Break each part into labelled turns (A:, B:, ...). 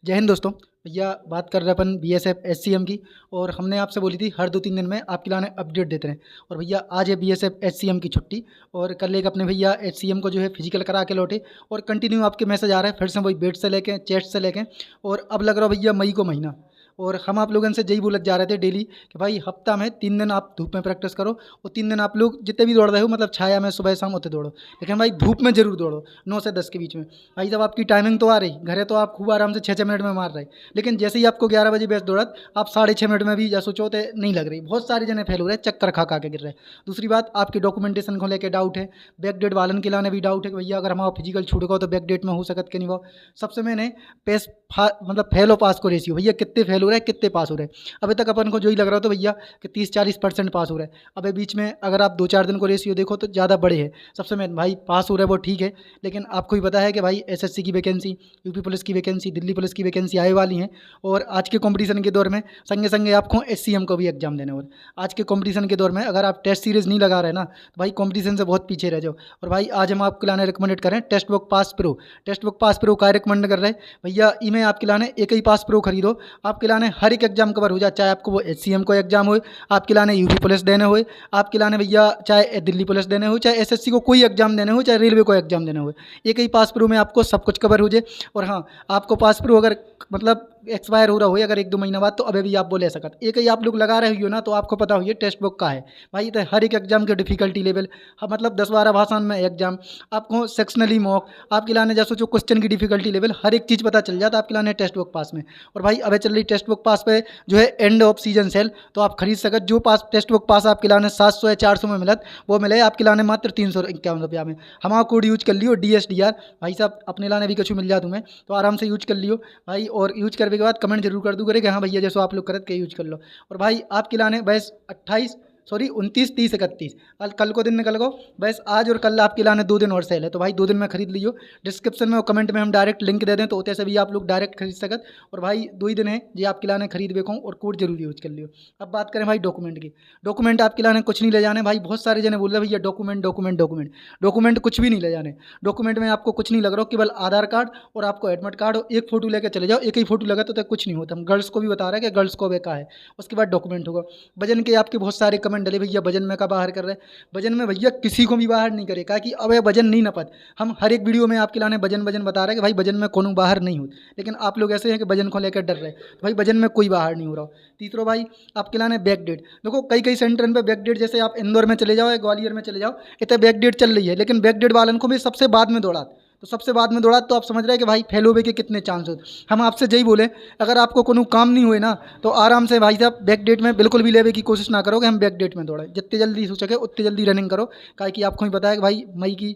A: जय हिंद दोस्तों। भैया बात कर रहे हैं अपन बीएसएफ एचसीएम की। और हमने आपसे बोली थी हर 2-3 दिन में आपके लाने अपडेट देते रहें। और भैया आज है बीएसएफ एचसीएम की छुट्टी। और कल एक अपने भैया एचसीएम को जो है फिजिकल करा के लौटे। और कंटिन्यू आपके मैसेज आ रहे हैं फिर से वही बेड से लेके चेस्ट से लेके। और अब लग रहा है भैया मई को महीना। और हम आप लोगों से यही बोलत जा रहे थे डेली कि भाई हफ्ता में 3 दिन आप धूप में प्रैक्टिस करो। और 3 दिन आप लोग जितने भी दौड़ रहे हो मतलब छाया में सुबह शाम होते दौड़ो, लेकिन भाई धूप में जरूर दौड़ो 9 से 10 के बीच में। भाई जब आपकी टाइमिंग तो आ रही, घरे तो आप खूब आराम से 6-6 मिनट में मार रहे, लेकिन जैसे ही आपको 11 बजे बैच दौड़त आप 6:30 मिनट में भी या सोचो तो नहीं लग रही। बहुत सारे जने फेल हो रहे हैं, चक्कर खा खा के गिर रहे हैं। दूसरी बात आपकी डॉक्यूमेंटेशन को लेकर डाउट है, बैक डेट वालन के लाने भी डाउट है कि भैया अगर हमारा फिजिकल छूट गया तो बैक डेट में हो सकत कि नहीं हो। सबसे मैंने मतलब फेल और पास को रेशियो, भैया कितने फेल हो रहे हैं कितने पास हो रहे हैं। अभी तक अपन को जो ही लग रहा था भैया कि 30-40% पास हो रहा है। अबे बीच में अगर आप 2-4 दिन को रेशियो देखो तो ज़्यादा बड़े हैं। सबसे मेन भाई पास हो रहा है वो ठीक है, लेकिन आपको ही पता है कि भाई एसएससी की वैकेंसी, यूपी पुलिस की वैकेंसी, दिल्ली पुलिस की वैकेंसी आने वाली हैं। और आज के कंपटीशन के दौर में संगे संगे आपको एचसीएम को भी एग्जाम देने और आज के कंपटीशन के दौर में अगर आप टेस्ट सीरीज नहीं लगा रहे ना तो भाई कंपटीशन से बहुत पीछे रह जाओ। और भाई आज हम आपके लाने रिकमेंडेड करें test book pass pro. Test book pass pro का रिकमेंड कर रहे हैं भैया। ई में आपके लाने एक ही पास प्रो खरीदो, आपके लाने हर एक एग्जाम कवर हो जाए, चाहे आपको वो एचसीएम को एग्जाम हो, आपके लाने यूपी पुलिस देने हो, आपके लाने भैया चाहे दिल्ली पुलिस देने हो, चाहे एसएससी को कोई एग्जाम देने हो, चाहे रेलवे को एग्जाम देने हो। एक ही पास प्रो में आपको सब कुछ कवर हो जाए। और हाँ, आपको पास प्रो अगर मतलब एक्सपायर हो रहा हो अगर 1-2 महीना बाद तो अभी भी आप वो ले सकते। एक ही आप लोग लगा रहे हो ना तो आपको पता हो टेस्ट बुक का है भाई। तो हर एक एग्जाम के डिफिकल्टी लेवल, हाँ मतलब 10-12 भाषा में एग्जाम, आपको सेक्शनली मॉक, आपके लाने जैसे जो क्वेश्चन की डिफिकल्टी लेवल हर एक चीज़ पता चल जाता आपके लाने टेस्ट बुक पास में। और भाई अभी चल रही टेस्ट बुक पास पे जो है एंड ऑफ सीजन सेल, तो आप खरीद सकते। जो पास टेस्ट बुक पास आपके लाने 700 या 400 में मिलत, वो मिले आपके लाने मात्र 351 रुपया में। हमारा कोड यूज कर लियो DSDR भाई साहब, अपने लाने भी कछु मिल जा तुम्हें तो आराम से यूज कर लियो भाई। और यूज करने के बाद कमेंट जरूर कर दू करे कि हाँ भैया जैसे आप लोग करत के यूज कर लो। और भाई आपके लाने बस 29, 30, 31 कल को दिन निकल गो। बस आज और कल आपके लाने 2 दिन और सेल है, तो भाई 2 दिन में खरीद लियो। डिस्क्रिप्शन में और कमेंट में हम डायरेक्ट लिंक दे दें तो उतने से भी आप लोग डायरेक्ट खरीद सकत। और भाई 2 ही दिन है जी आपके लाने खरीद बेको और कोड जरूर यूज कर लियो। अब बात करें भाई डॉक्यूमेंट की। डॉक्यूमेंट आपके लाने कुछ नहीं ले जाने भाई। बहुत सारे जने बोल रहे भैया डॉक्यूमेंट डॉक्यूमेंट डॉक्यूमेंट, डॉक्यूमेंट कुछ भी नहीं ले जाने। डॉक्यूमेंट में आपको कुछ नहीं लग रहा, केवल आधार कार्ड और आपको एडमिट कार्ड और एक फोटो लेकर चले जाओ। एक ही फोटो लगा तो कुछ नहीं होता। हम गर्ल्स को भी बता रहे हैं कि गर्ल्स को बेका है। उसके बाद डॉक्यूमेंट होगा। वजन के आपके बहुत सारे कमेंट डले भैया वजन में का बाहर कर रहे हैं। वजन में भैया किसी को भी बाहर नहीं करे कहा कि अब वजन नहीं नपत। हम हर एक वीडियो में आपके लाने वजन वजन बता रहे हैं कि भाई वजन में कोनो बाहर नहीं हो, लेकिन आप लोग ऐसे हैं कि वजन को लेकर डर रहे। तो भाई वजन में कोई बाहर नहीं हो रहा। तीसरा भाई आपके लाने बैक डेट देखो, कई कई सेंटर पे बैक डेट, जैसे आप इंदौर में चले जाओ या ग्वालियर में चले जाओ, इतने बैक डेट चल रही है, लेकिन बैक डेट वालन को भी सबसे बाद में दौड़ा। तो सबसे बाद में दौड़ा तो आप समझ रहे हैं कि भाई फेल होने के कितने चांस होते। हम आपसे यही बोले अगर आपको कोनो काम नहीं हुए ना तो आराम से भाई साहब बैक डेट में बिल्कुल भी लेवे की कोशिश ना करो कि हम बैक डेट में दौड़े। जितनी जल्दी हो सके उतनी जल्दी रनिंग करो, काहे कि आपको ही पता है कि भाई मई की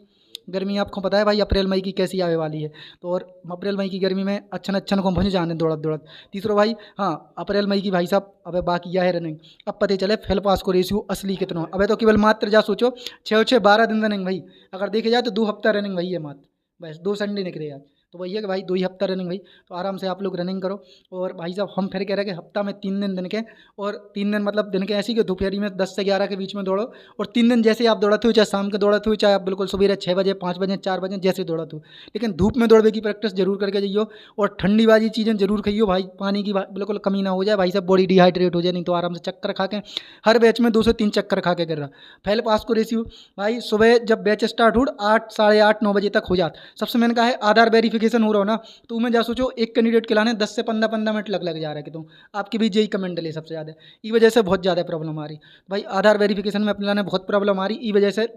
A: गर्मी, आपको पता है भाई अप्रैल मई की कैसी आने वाली है। तो और अप्रैल मई की गर्मी में अच्छन अच्छन को पहुँच जाने दौड़त दौड़त। तीसरा भाई हाँ अप्रैल मई की भाई साहब अबे बाकी यह है रनिंग। अब पता चले फेल पास को रेशियो असली कितना। अबे तो केवल मात्र जा सोचो 6-6-12 दिन रनिंग भाई। अगर देखे जाए तो 2 हफ्ता रनिंग भाई है मात्र, बस 2 संडे निकले यार। तो वही है कि भाई 2 ही हफ्ता रनिंग भाई, तो आराम से आप लोग रनिंग करो। और भाई साहब हम फिर कह रहे हैं कि हफ्ता में 3 दिन दिन के, और 3 दिन मतलब दिन के ऐसी कि दोपहरी में 10 से 11 के बीच में दौड़ो। और 3 दिन जैसे आप दौड़ते हो, चाहे शाम के दौड़ते हो, चाहे आप बिल्कुल सुबह 6 बजे 5 बजे 4 बजे जैसे दौड़ते हो, लेकिन धूप में दौड़ने की प्रैक्टिस जरूर करके जाइयो। और ठंडी बाजी चीज़ें जरूर खाइयो भाई, पानी की बिल्कुल कमी ना हो जाए भाई साहब, बॉडी डिहाइड्रेट हो जाए, नहीं तो आराम से चक्कर खा के हर बैच में 2 से 3 चक्कर खा के गिर रहा। फेल पास को रेशियो भाई सुबह जब बैच स्टार्ट हो 8 साढ़े 8 9 बजे तक हो जाता। सबसे मैंने कहा है आधार वेरिफिकेशन हो रहा हो ना तो तुम्हें जा सोचो एक कैंडिडेट के लाने 10 से 15 मिनट लग जा रहा है कि तुम आपके भी यही कमेंट डले सबसे ज़्यादा। ई वजह से बहुत ज़्यादा प्रॉब्लम आ रही भाई, आधार वेरिफिकेशन में अपने लाने बहुत प्रॉब्लम आ रही, ई वजह से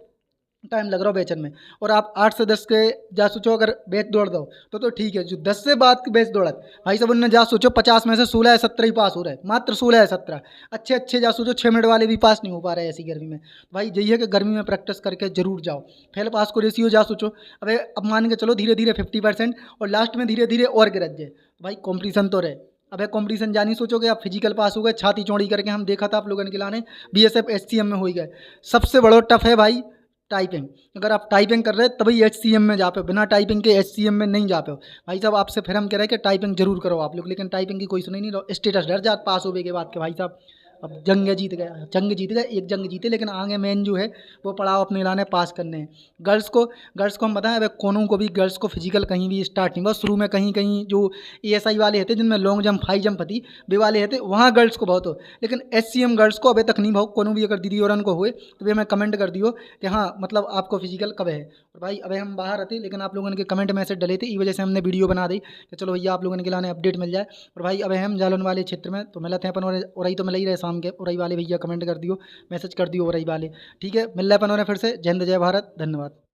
A: टाइम लग रहा हो बेचन में। और आप 8 से 10 के जा सोचो अगर बैच दौड़ दो तो ठीक है। जो 10 से बाद के बैच दौड़त भाई सब उनने जा सोचो 50 में से 16 या 17 ही पास हो रहे हैं, मात्र 16 या 17 अच्छे अच्छे जा सोचो 6 मिनट वाले भी पास नहीं हो पा रहे ऐसी गर्मी में। भाई यही है कि गर्मी में प्रैक्टिस करके जरूर जाओ। फेल पास को रेशियो जा सोचो अबे अब मान के चलो धीरे धीरे 50% और लास्ट में धीरे धीरे और गिरत जाए। भाई कॉम्पिटिशन तो रहे। अबे कंपटीशन जानी सोचोगे आप फिजिकल पास हो गए छाती चौड़ी करके, हम देखा था आप लोगों के लाने बीएसएफ एचसीएम में हो ही गए। सबसे बड़ा टफ है भाई टाइपिंग। अगर आप टाइपिंग कर रहे हैं तभी एचसीएम में जा पे, बिना टाइपिंग के एचसीएम में नहीं जा पे। भाई साहब आपसे फिर हम कह रहे हैं कि टाइपिंग जरूर करो आप लोग, लेकिन टाइपिंग की कोई सुनी नहीं। स्टेटस डर जात पास होने के बाद के भाई साहब अब जंग जीत गए, एक जंग जीते, लेकिन आगे मेन जो है वो पड़ाव अपने लाने पास करने हैं। गर्ल्स को हम बताएं, अब कोनों को भी गर्ल्स को फिजिकल कहीं भी स्टार्ट नहीं हुआ, शुरू में कहीं कहीं जो एएसआई वाले थे जिनमें लॉन्ग जंप हाई जंप थी वे वाले थे, वहाँ गर्ल्स को बहुत हो, लेकिन एचसीएम गर्ल्स को अभी तक नहीं भाव। कोनो भी अगर दीदी और को हुए तो वे हमें कमेंट कर दियो कि हाँ मतलब आपको फिजिकल कब है। और भाई अबे हम बाहर आते, लेकिन आप लोगों ने कमेंट मैसेज डले थे, इस वजह से हमने वीडियो बना दी कि चलो भैया आप लोगों ने लाने अपडेट मिल जाए। और भाई अब हम जालन वाले क्षेत्र में तो मिलते हैं अपन, और तो मिल ही रहे शाम के, और वाले भैया कमेंट कर दियो, मैसेज कर दियो और वाले। ठीक है, मिल रहे अपन और फिर से। जय हिंद जय भारत, धन्यवाद।